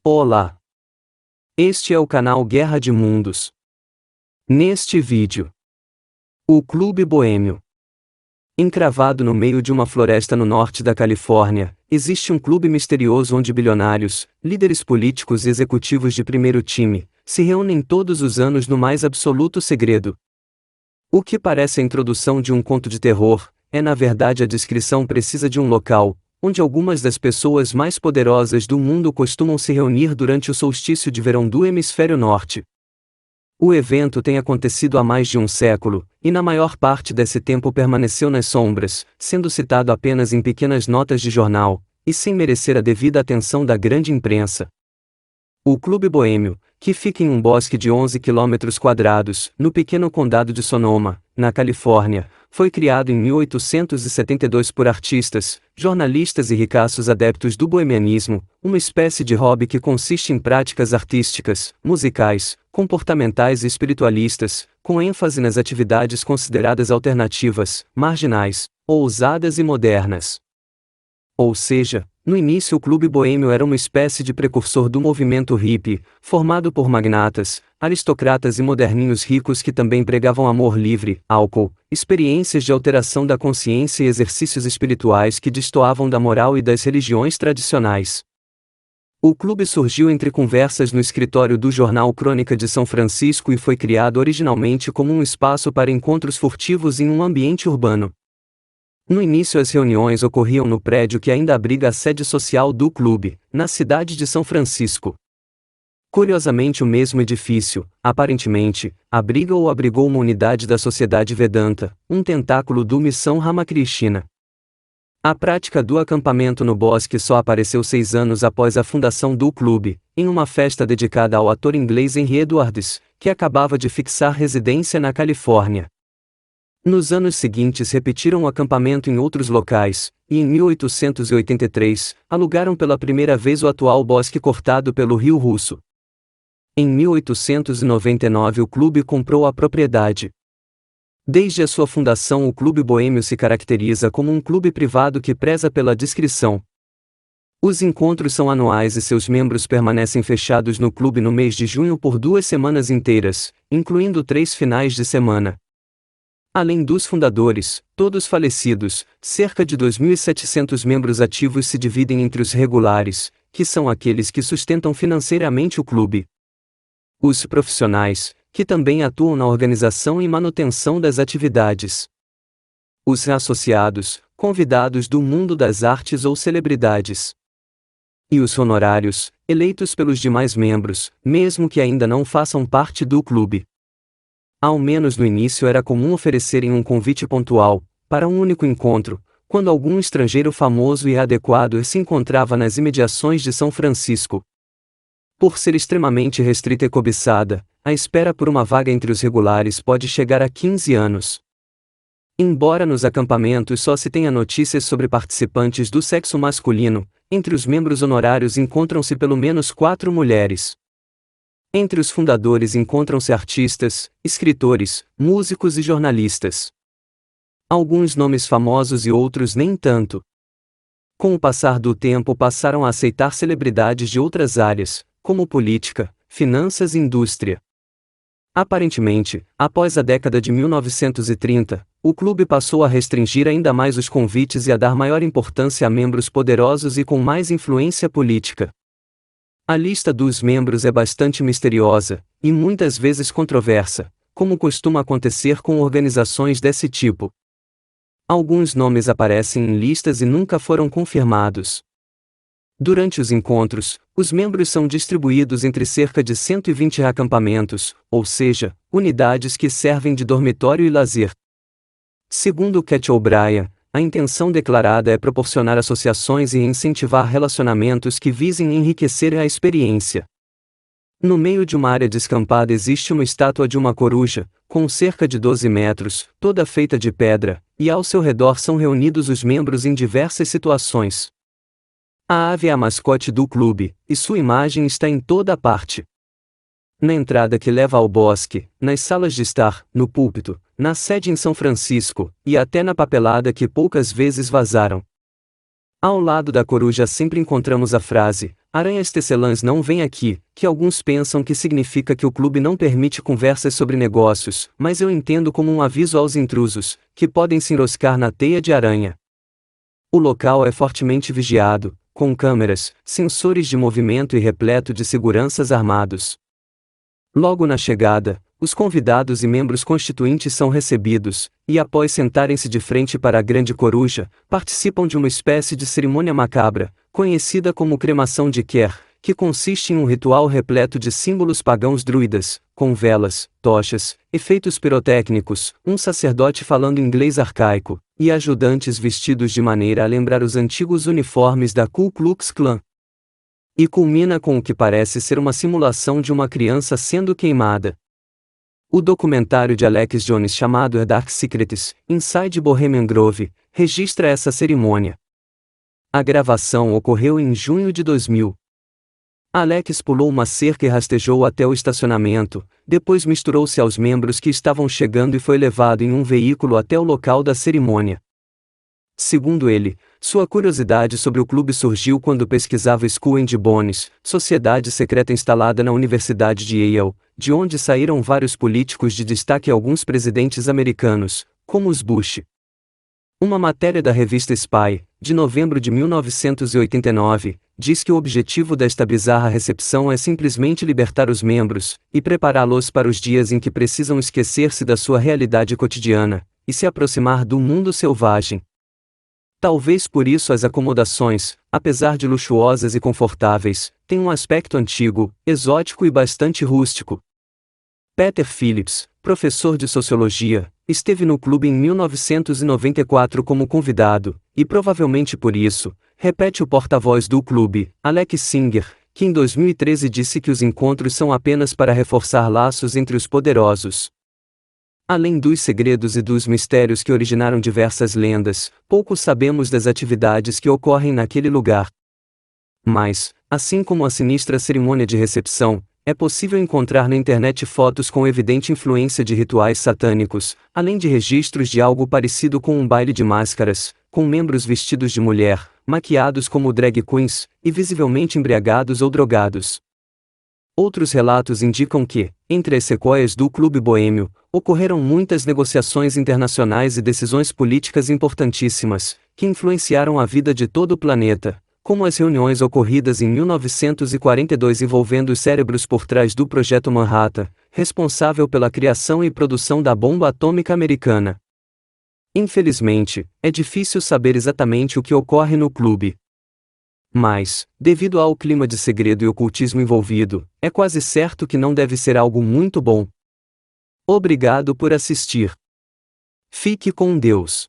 Olá! Este é o canal Guerra de Mundos. Neste vídeo, o Clube Boêmio. Encravado no meio de uma floresta no norte da Califórnia, existe um clube misterioso onde bilionários, líderes políticos e executivos de primeiro time, se reúnem todos os anos no mais absoluto segredo. O que parece a introdução de um conto de terror, é na verdade a descrição precisa de um local, onde algumas das pessoas mais poderosas do mundo costumam se reunir durante o solstício de verão do hemisfério norte. O evento tem acontecido há mais de um século, e na maior parte desse tempo permaneceu nas sombras, sendo citado apenas em pequenas notas de jornal, e sem merecer a devida atenção da grande imprensa. O Clube Boêmio, que fica em um bosque de 11 km², no pequeno condado de Sonoma, na Califórnia, foi criado em 1872 por artistas, jornalistas e ricaços adeptos do boemianismo, uma espécie de hobby que consiste em práticas artísticas, musicais, comportamentais e espiritualistas, com ênfase nas atividades consideradas alternativas, marginais, ousadas e modernas. Ou seja, no início o Clube Boêmio era uma espécie de precursor do movimento hippie, formado por magnatas, aristocratas e moderninhos ricos que também pregavam amor livre, álcool, experiências de alteração da consciência e exercícios espirituais que destoavam da moral e das religiões tradicionais. O clube surgiu entre conversas no escritório do jornal Crônica de São Francisco e foi criado originalmente como um espaço para encontros furtivos em um ambiente urbano. No início as reuniões ocorriam no prédio que ainda abriga a sede social do clube, na cidade de São Francisco. Curiosamente o mesmo edifício, aparentemente, abriga ou abrigou uma unidade da Sociedade Vedanta, um tentáculo do Missão Ramakrishna. A prática do acampamento no bosque só apareceu 6 anos após a fundação do clube, em uma festa dedicada ao ator inglês Henry Edwards, que acabava de fixar residência na Califórnia. Nos anos seguintes repetiram o acampamento em outros locais, e em 1883, alugaram pela primeira vez o atual bosque cortado pelo Rio Russo. Em 1899 o clube comprou a propriedade. Desde a sua fundação o Clube Boêmio se caracteriza como um clube privado que preza pela discrição. Os encontros são anuais e seus membros permanecem fechados no clube no mês de junho por 2 semanas inteiras, incluindo 3 finais de semana. Além dos fundadores, todos falecidos, cerca de 2.700 membros ativos se dividem entre os regulares, que são aqueles que sustentam financeiramente o clube. Os profissionais, que também atuam na organização e manutenção das atividades. Os associados, convidados do mundo das artes ou celebridades. E os honorários, eleitos pelos demais membros, mesmo que ainda não façam parte do clube. Ao menos no início era comum oferecerem um convite pontual, para um único encontro, quando algum estrangeiro famoso e adequado se encontrava nas imediações de São Francisco. Por ser extremamente restrita e cobiçada, a espera por uma vaga entre os regulares pode chegar a 15 anos. Embora nos acampamentos só se tenha notícias sobre participantes do sexo masculino, entre os membros honorários encontram-se pelo menos 4 mulheres. Entre os fundadores encontram-se artistas, escritores, músicos e jornalistas. Alguns nomes famosos e outros nem tanto. Com o passar do tempo passaram a aceitar celebridades de outras áreas, como política, finanças e indústria. Aparentemente, após a década de 1930, o clube passou a restringir ainda mais os convites e a dar maior importância a membros poderosos e com mais influência política. A lista dos membros é bastante misteriosa, e muitas vezes controversa, como costuma acontecer com organizações desse tipo. Alguns nomes aparecem em listas e nunca foram confirmados. Durante os encontros, os membros são distribuídos entre cerca de 120 acampamentos, ou seja, unidades que servem de dormitório e lazer. Segundo Cat O'Brien, a intenção declarada é proporcionar associações e incentivar relacionamentos que visem enriquecer a experiência. No meio de uma área descampada existe uma estátua de uma coruja, com cerca de 12 metros, toda feita de pedra, e ao seu redor são reunidos os membros em diversas situações. A ave é a mascote do clube, e sua imagem está em toda parte. Na entrada que leva ao bosque, nas salas de estar, no púlpito, na sede em São Francisco, e até na papelada que poucas vezes vazaram. Ao lado da coruja sempre encontramos a frase: Aranhas tecelãs não vem aqui, que alguns pensam que significa que o clube não permite conversas sobre negócios, mas eu entendo como um aviso aos intrusos, que podem se enroscar na teia de aranha. O local é fortemente vigiado, com câmeras, sensores de movimento e repleto de seguranças armados. Logo na chegada, os convidados e membros constituintes são recebidos, e após sentarem-se de frente para a grande coruja, participam de uma espécie de cerimônia macabra, conhecida como cremação de Ker, que consiste em um ritual repleto de símbolos pagãos druidas, com velas, tochas, efeitos pirotécnicos, um sacerdote falando inglês arcaico, e ajudantes vestidos de maneira a lembrar os antigos uniformes da Ku Klux Klan. E culmina com o que parece ser uma simulação de uma criança sendo queimada. O documentário de Alex Jones chamado The Dark Secrets, Inside Bohemian Grove, registra essa cerimônia. A gravação ocorreu em junho de 2000. Alex pulou uma cerca e rastejou até o estacionamento, depois misturou-se aos membros que estavam chegando e foi levado em um veículo até o local da cerimônia. Segundo ele, sua curiosidade sobre o clube surgiu quando pesquisava Skull and Bones, sociedade secreta instalada na Universidade de Yale, de onde saíram vários políticos de destaque e alguns presidentes americanos, como os Bush. Uma matéria da revista Spy, de novembro de 1989, diz que o objetivo desta bizarra recepção é simplesmente libertar os membros, e prepará-los para os dias em que precisam esquecer-se da sua realidade cotidiana, e se aproximar do mundo selvagem. Talvez por isso as acomodações, apesar de luxuosas e confortáveis, têm um aspecto antigo, exótico e bastante rústico. Peter Phillips, professor de sociologia, esteve no clube em 1994 como convidado, e provavelmente por isso, repete o porta-voz do clube, Alex Singer, que em 2013 disse que os encontros são apenas para reforçar laços entre os poderosos. Além dos segredos e dos mistérios que originaram diversas lendas, pouco sabemos das atividades que ocorrem naquele lugar. Mas, assim como a sinistra cerimônia de recepção, é possível encontrar na internet fotos com evidente influência de rituais satânicos, além de registros de algo parecido com um baile de máscaras, com membros vestidos de mulher, maquiados como drag queens, e visivelmente embriagados ou drogados. Outros relatos indicam que, entre as sequoias do Clube Boêmio, ocorreram muitas negociações internacionais e decisões políticas importantíssimas, que influenciaram a vida de todo o planeta, como as reuniões ocorridas em 1942 envolvendo os cérebros por trás do Projeto Manhattan, responsável pela criação e produção da bomba atômica americana. Infelizmente, é difícil saber exatamente o que ocorre no clube. Mas, devido ao clima de segredo e ocultismo envolvido, é quase certo que não deve ser algo muito bom. Obrigado por assistir. Fique com Deus.